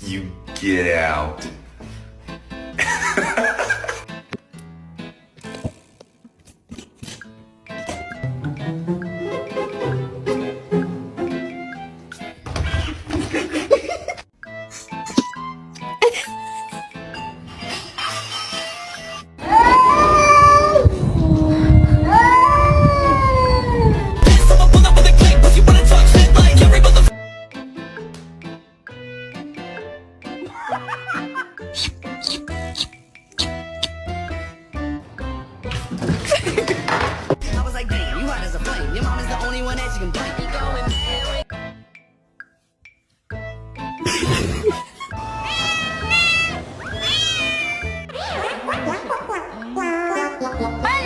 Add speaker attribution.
Speaker 1: You get out.
Speaker 2: I was like, damn, you hot as a flame. Your mom is the only one that you can blame.